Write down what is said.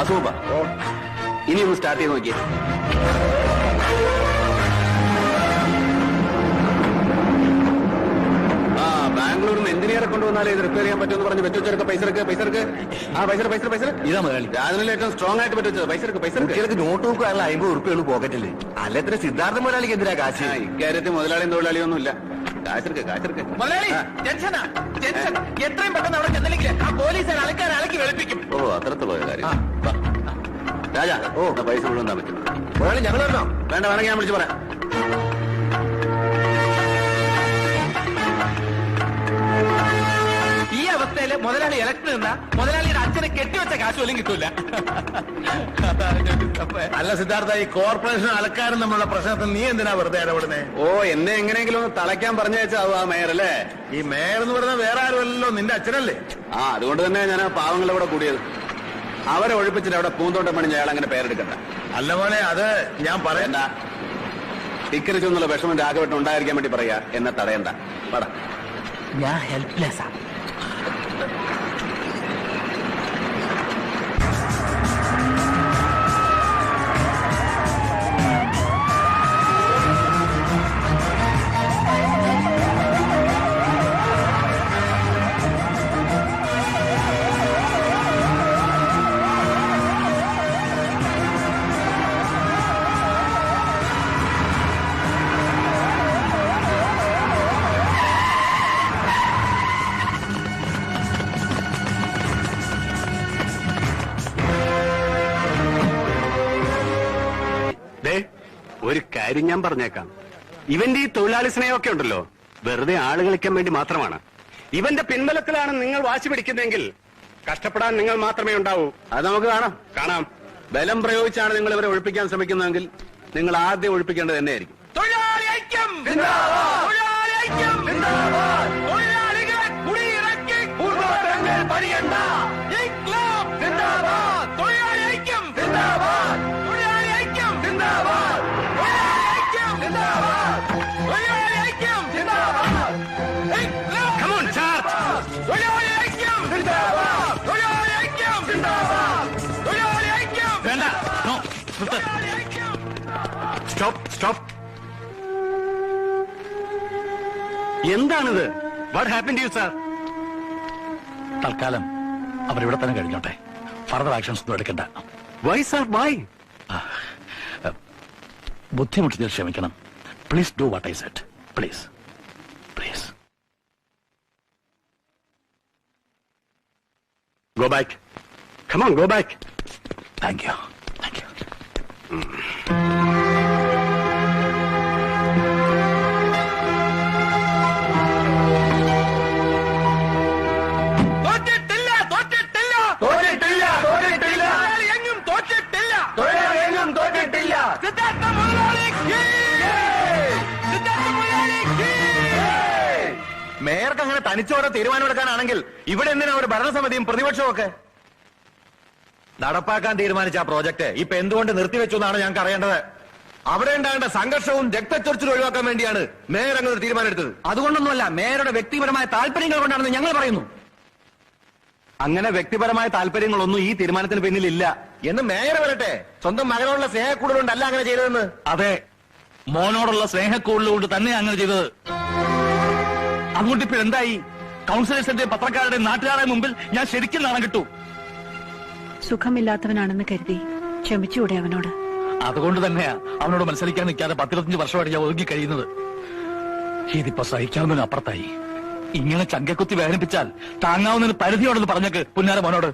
Super. ഇനി ഒന്ന് start ചെയ്ത് നോക്കിയേ. ബാംഗ്ലൂരിൽ നിന്ന് എഞ്ചിനീയറെ കൊണ്ടുവന്നാലേ ഇത് റിപ്പയർ ചെയ്യാൻ പറ്റുമെന്ന് പറഞ്ഞ് വെച്ചെടുക്ക. പൈസ ഇതാ മുതലാളി. രാജനിലെ ഏറ്റവും സ്ട്രോങ് ആയിട്ട് പറ്റുവച്ചത്. പൈസ കുട്ടികൾക്ക് നോട്ട് നോക്കാനുള്ള 50 ഉറുപ്പികൾ പോക്കറ്റില്. അല്ലത്ര സിദ്ധാർത്ഥ മുതലാളിക്ക് എന്തിനാ കാശ്? ഇക്കാര്യത്തിൽ മുതലാളിയും തൊഴിലാളിയൊന്നുമില്ല. കാശെടുക്ക്. എത്രയും പെട്ടെന്ന് അവിടെ ചെന്നില്ലെങ്കിൽ ആ പോലീസുകാർ അലക്കി വെളുപ്പിക്കും. ഓ, അത്രത്തുള്ള കാര്യം. രാജാ, പൈസ മുഴുവൻ താൻ പറ്റും. മുതലാളി ഞങ്ങൾ വരണോ? വേണ്ട, വേണമെങ്കിൽ ഞാൻ വിളിച്ചു പറയാം. ഈ അവസ്ഥയില് മുതലാളി ഇലക്ഷൻ നിന്നാ മുതലാളിയുടെ അച്ഛനെ കെട്ടിവെച്ച കാശ് പോലും കിട്ടൂല. അല്ല സിദ്ധാർത്ഥ, ഈ കോർപ്പറേഷൻ അലക്കാരും നമ്മളുടെ പ്രശ്നത്തിൽ നീ എന്തിനാ വെറുതെ ഇടപെടുന്നേ? ഓ, എന്നെ എങ്ങനെയെങ്കിലും ഒന്ന് തളയ്ക്കാൻ പറഞ്ഞയച്ചാവും ആ മേയർ അല്ലേ? ഈ മേയർ എന്ന് പറയുന്നത് വേറെ ആരുമല്ലോ, നിന്റെ അച്ഛനല്ലേ? അതുകൊണ്ട് തന്നെ ഞാൻ ആ പാവങ്ങളുടെ കൂടെ കൂടിയത്. അവരെ ഒഴിപ്പിച്ചിട്ട് അവിടെ പൂന്തോട്ടം പണിഞ്ഞ അയാൾ അങ്ങനെ പേരെടുക്കണ്ട. അല്ല മോനെ, അത് ഞാൻ പറയണ്ട. ധിക്കരിച്ചൊന്നുള്ള വിഷമം രാഘവട്ടം ഉണ്ടായിരിക്കാൻ വേണ്ടി പറയാ, എന്നെ തടയണ്ട. പറ. ഞാൻ ഹെൽപ്ലെസ്സാ. ഒരു കാര്യം ഞാൻ പറഞ്ഞേക്കാം. ഇവന്റെ ഈ തൊഴിലാളി സ്നേഹമൊക്കെ ഉണ്ടല്ലോ, വെറുതെ ആള് കളിക്കാൻ വേണ്ടി മാത്രമാണ്. ഇവന്റെ പിൻബലത്തിലാണ് നിങ്ങൾ വാശി പിടിക്കുന്നതെങ്കിൽ കഷ്ടപ്പെടാൻ നിങ്ങൾ മാത്രമേ ഉണ്ടാവൂ. അത് നമുക്ക് കാണാം. ബലം പ്രയോഗിച്ചാണ് നിങ്ങൾ ഇവരെ ഒഴിപ്പിക്കാൻ ശ്രമിക്കുന്നതെങ്കിൽ നിങ്ങൾ ആദ്യം ഒഴിപ്പിക്കേണ്ടത് തന്നെയായിരിക്കും. സ്റ്റോപ്പ്. എന്താണിത്? What happen to you sir? തൽക്കാലം അവരിവിടെ തന്നെ കഴിഞ്ഞോട്ടെ. ഫർദർ ആക്ഷൻസ് ഒന്നും എടുക്കണ്ട. Y sir, why? ബുദ്ധിമുട്ടിൽ ക്ഷമിക്കണം. Please do what I said. Please. Go back. Come on, go back. Thank you. മേയർക്ക് അങ്ങനെ തനിച്ചോടെ തീരുമാനമെടുക്കാനാണെങ്കിൽ ഇവിടെ എന്തിനാ ഒരു ഭരണസമിതിയും പ്രതിപക്ഷവും ഒക്കെ? നടപ്പാക്കാൻ തീരുമാനിച്ച ആ പ്രോജക്ട് ഇപ്പൊ എന്തുകൊണ്ട് നിർത്തിവെച്ചു എന്നാണ് ഞങ്ങൾക്ക് അറിയേണ്ടത്. അവിടെ ഉണ്ടാകേണ്ട സംഘർഷവും രക്തച്ചൊരിച്ചിലും ഒഴിവാക്കാൻ വേണ്ടിയാണ് മേയർ അങ്ങനെ ഒരു തീരുമാനം എടുത്തത്. അതുകൊണ്ടൊന്നുമല്ല, മേയറുടെ വ്യക്തിപരമായ താല്പര്യങ്ങൾ കൊണ്ടാണെന്ന് ഞങ്ങൾ പറയുന്നു. അങ്ങനെ വ്യക്തിപരമായ താല്പര്യങ്ങളൊന്നും ഈ തീരുമാനത്തിന് പിന്നിലില്ല എന്ന് മേയർ വരട്ടെ. സ്വന്തം മകനോടുള്ള സ്നേഹക്കൂടുകൊണ്ടല്ല അങ്ങനെ ചെയ്തതെന്ന്. അതെ, മോനോടുള്ള സ്നേഹക്കൂടുകൊണ്ട് തന്നെ അങ്ങനെ ചെയ്തത്. അതുകൊണ്ട് ഇപ്പൊ എന്തായി? കൗൺസിലേഴ്സിന്റെ, പത്രക്കാരുടെ, നാട്ടുകാരുടെ മുമ്പിൽ ഞാൻ ശരിക്കും നാണം കിട്ടു. സുഖമില്ലാത്തവനാണെന്ന് കരുതി ക്ഷമിച്ചുകൂടെ അവനോട്? അതുകൊണ്ട് തന്നെയാ അവനോട് മത്സരിക്കാൻ നിൽക്കാതെ 10-25 വർഷമായിട്ട് ഞാൻ ഒതുങ്ങി കഴിയുന്നത്. ഇതിപ്പോ സഹിക്കാവുന്നതിന് അപ്പുറത്തായി. ഇങ്ങനെ ചങ്കക്കുത്തി വേദനിപ്പിച്ചാൽ താങ്ങാവുന്നതിന് പരിധിയോടെന്ന് പറഞ്ഞേക്ക് പുന്നാര മോനോട്.